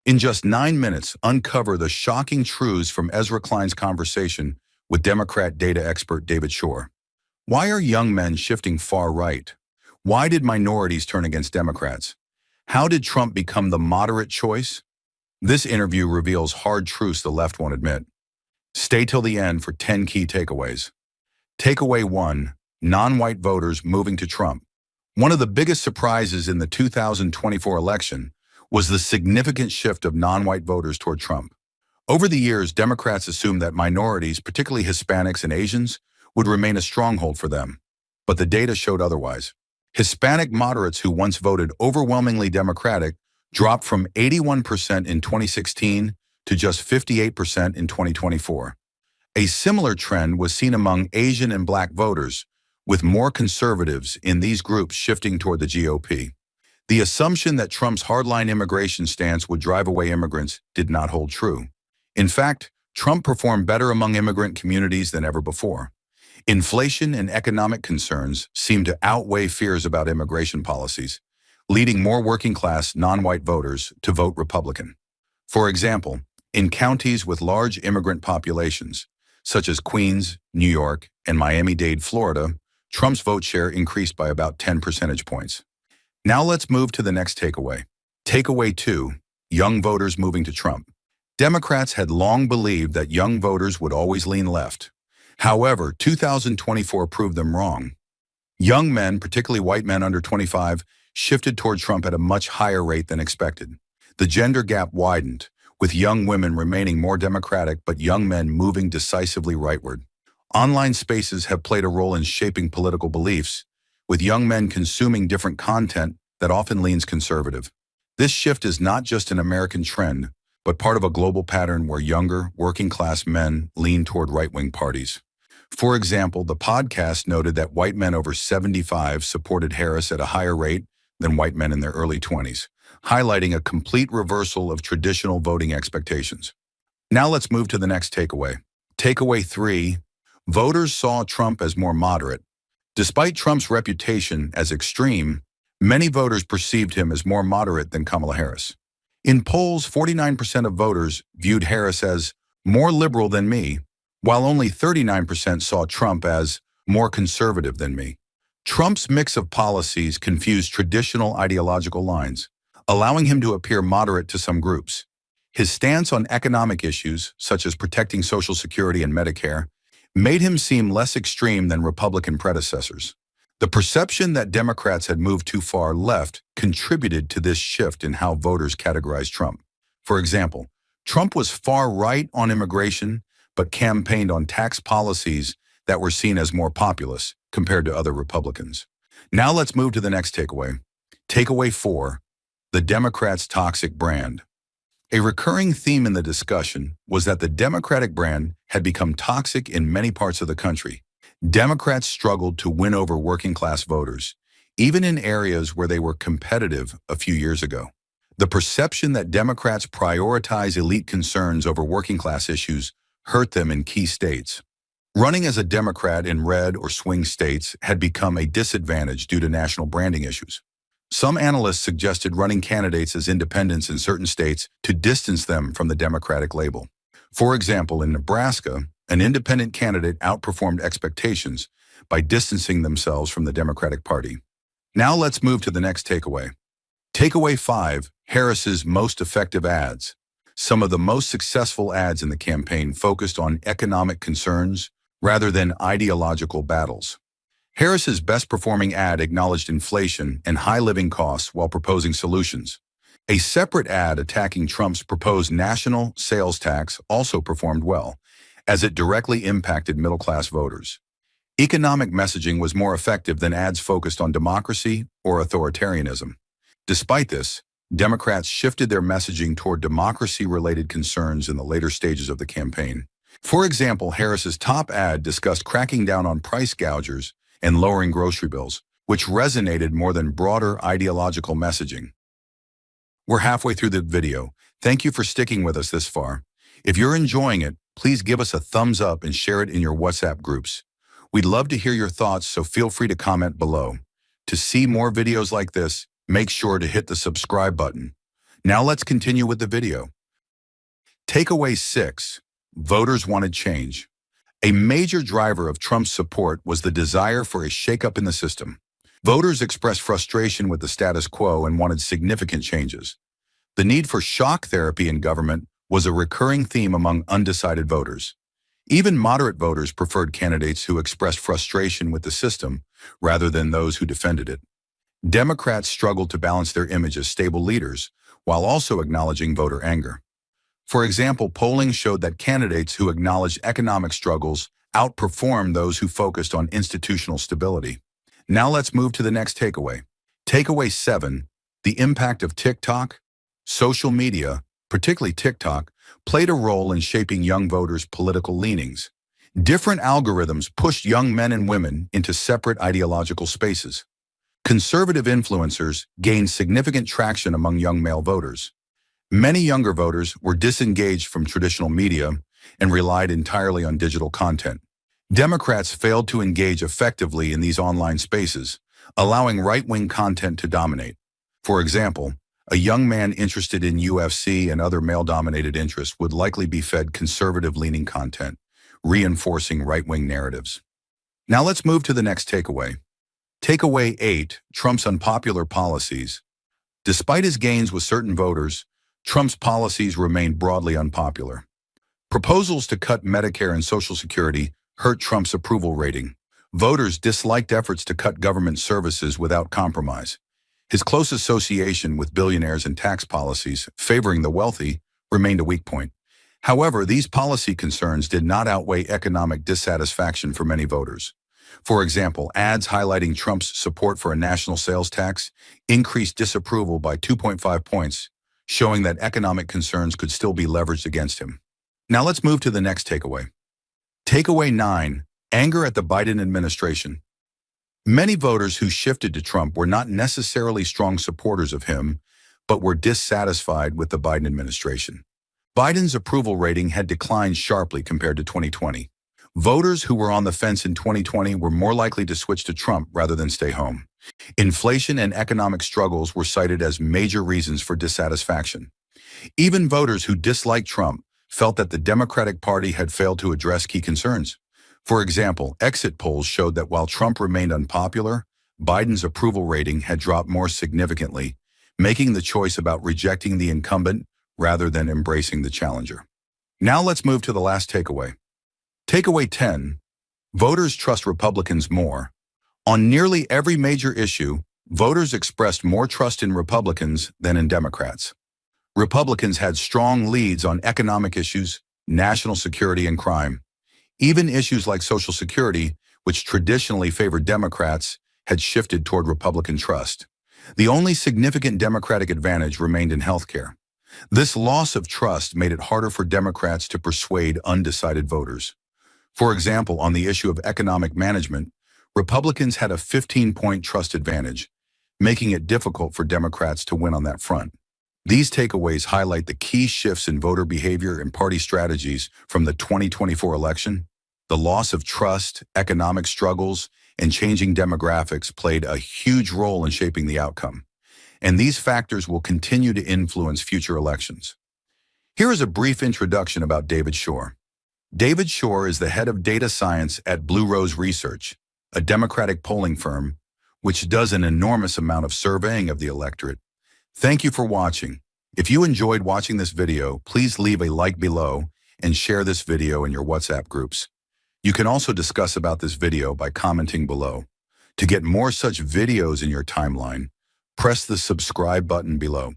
In just 9 minutes, uncover the shocking truths from Ezra Klein's conversation with Democrat data expert David Shor. Why are young men shifting far right? Why did minorities turn against Democrats? How did Trump become the moderate choice? This interview reveals hard truths the left won't admit. Stay till the end for 10 key takeaways. Takeaway 1. Non-white voters moving to Trump. One of the biggest surprises in the 2024 election was the significant shift of non-white voters toward Trump. Over the years, Democrats assumed that minorities, particularly Hispanics and Asians, would remain a stronghold for them. But the data showed otherwise. Hispanic moderates who once voted overwhelmingly Democratic dropped from 81% in 2016 to just 58% in 2024. A similar trend was seen among Asian and Black voters, with more conservatives in these groups shifting toward the GOP. The assumption that Trump's hardline immigration stance would drive away immigrants did not hold true. In fact, Trump performed better among immigrant communities than ever before. Inflation and economic concerns seemed to outweigh fears about immigration policies, leading more working-class, non-white voters to vote Republican. For example, in counties with large immigrant populations, such as Queens, New York, and Miami-Dade, Florida, Trump's vote share increased by about 10 percentage points. Now let's move to the next takeaway. Takeaway 2, young voters moving to Trump. Democrats had long believed that young voters would always lean left. However, 2024 proved them wrong. Young men, particularly white men under 25, shifted toward Trump at a much higher rate than expected. The gender gap widened, with young women remaining more Democratic but young men moving decisively rightward. Online spaces have played a role in shaping political beliefs, with young men consuming different content that often leans conservative. This shift is not just an American trend, but part of a global pattern where younger, working-class men lean toward right-wing parties. For example, the podcast noted that white men over 75 supported Harris at a higher rate than white men in their early 20s, highlighting a complete reversal of traditional voting expectations. Now let's move to the next takeaway. Takeaway 3, voters saw Trump as more moderate. Despite Trump's reputation as extreme, many voters perceived him as more moderate than Kamala Harris. In polls, 49% of voters viewed Harris as more liberal than me, while only 39% saw Trump as more conservative than me. Trump's mix of policies confused traditional ideological lines, allowing him to appear moderate to some groups. His stance on economic issues, such as protecting Social Security and Medicare, made him seem less extreme than Republican predecessors. The perception that Democrats had moved too far left contributed to this shift in how voters categorized Trump. For example, Trump was far right on immigration, but campaigned on tax policies that were seen as more populist compared to other Republicans. Now let's move to the next takeaway. Takeaway 4, the Democrats' toxic brand. A recurring theme in the discussion was that the Democratic brand had become toxic in many parts of the country. Democrats struggled to win over working-class voters, even in areas where they were competitive a few years ago. The perception that Democrats prioritize elite concerns over working-class issues hurt them in key states. Running as a Democrat in red or swing states had become a disadvantage due to national branding issues. Some analysts suggested running candidates as independents in certain states to distance them from the Democratic label. For example, in Nebraska, an independent candidate outperformed expectations by distancing themselves from the Democratic Party. Now let's move to the next takeaway. Takeaway 5, Harris's most effective ads. Some of the most successful ads in the campaign focused on economic concerns rather than ideological battles. Harris's best-performing ad acknowledged inflation and high living costs while proposing solutions. A separate ad attacking Trump's proposed national sales tax also performed well, as it directly impacted middle-class voters. Economic messaging was more effective than ads focused on democracy or authoritarianism. Despite this, Democrats shifted their messaging toward democracy-related concerns in the later stages of the campaign. For example, Harris's top ad discussed cracking down on price gougers and lowering grocery bills, which resonated more than broader ideological messaging. We're halfway through the video. Thank you for sticking with us this far. If you're enjoying it, please give us a thumbs up and share it in your WhatsApp groups. We'd love to hear your thoughts, so feel free to comment below. To see more videos like this, make sure to hit the subscribe button. Now let's continue with the video. Takeaway 6. Voters wanted change. A major driver of Trump's support was the desire for a shakeup in the system. Voters expressed frustration with the status quo and wanted significant changes. The need for shock therapy in government was a recurring theme among undecided voters. Even moderate voters preferred candidates who expressed frustration with the system rather than those who defended it. Democrats struggled to balance their image as stable leaders while also acknowledging voter anger. For example, polling showed that candidates who acknowledged economic struggles outperformed those who focused on institutional stability. Now let's move to the next takeaway. Takeaway 7. The impact of TikTok. Social media, particularly TikTok, played a role in shaping young voters' political leanings. Different algorithms pushed young men and women into separate ideological spaces. Conservative influencers gained significant traction among young male voters. Many younger voters were disengaged from traditional media and relied entirely on digital content. Democrats failed to engage effectively in these online spaces, allowing right-wing content to dominate. For example, a young man interested in UFC and other male-dominated interests would likely be fed conservative-leaning content, reinforcing right-wing narratives. Now let's move to the next takeaway. Takeaway 8. Trump's unpopular policies. Despite his gains with certain voters, Trump's policies remained broadly unpopular. Proposals to cut Medicare and Social Security hurt Trump's approval rating. Voters disliked efforts to cut government services without compromise. His close association with billionaires and tax policies favoring the wealthy remained a weak point. However, these policy concerns did not outweigh economic dissatisfaction for many voters. For example, ads highlighting Trump's support for a national sales tax increased disapproval by 2.5 points, showing that economic concerns could still be leveraged against him. Now let's move to the next takeaway. Takeaway 9. Anger at the Biden administration. Many voters who shifted to Trump were not necessarily strong supporters of him, but were dissatisfied with the Biden administration. Biden's approval rating had declined sharply compared to 2020. Voters who were on the fence in 2020 were more likely to switch to Trump rather than stay home. Inflation and economic struggles were cited as major reasons for dissatisfaction. Even voters who disliked Trump felt that the Democratic Party had failed to address key concerns. For example, exit polls showed that while Trump remained unpopular, Biden's approval rating had dropped more significantly, making the choice about rejecting the incumbent rather than embracing the challenger. Now let's move to the last takeaway. Takeaway 10. Voters trust Republicans more. On nearly every major issue, voters expressed more trust in Republicans than in Democrats. Republicans had strong leads on economic issues, national security, and crime. Even issues like Social Security, which traditionally favored Democrats, had shifted toward Republican trust. The only significant Democratic advantage remained in healthcare. This loss of trust made it harder for Democrats to persuade undecided voters. For example, on the issue of economic management, Republicans had a 15-point trust advantage, making it difficult for Democrats to win on that front. These takeaways highlight the key shifts in voter behavior and party strategies from the 2024 election. The loss of trust, economic struggles, and changing demographics played a huge role in shaping the outcome, and these factors will continue to influence future elections. Here is a brief introduction about David Shor. David Shor is the head of data science at Blue Rose Research, a Democratic polling firm, which does an enormous amount of surveying of the electorate. Thank you for watching. If you enjoyed watching this video, please leave a like below and share this video in your WhatsApp groups. You can also discuss about this video by commenting below. To get more such videos in your timeline, press the subscribe button below.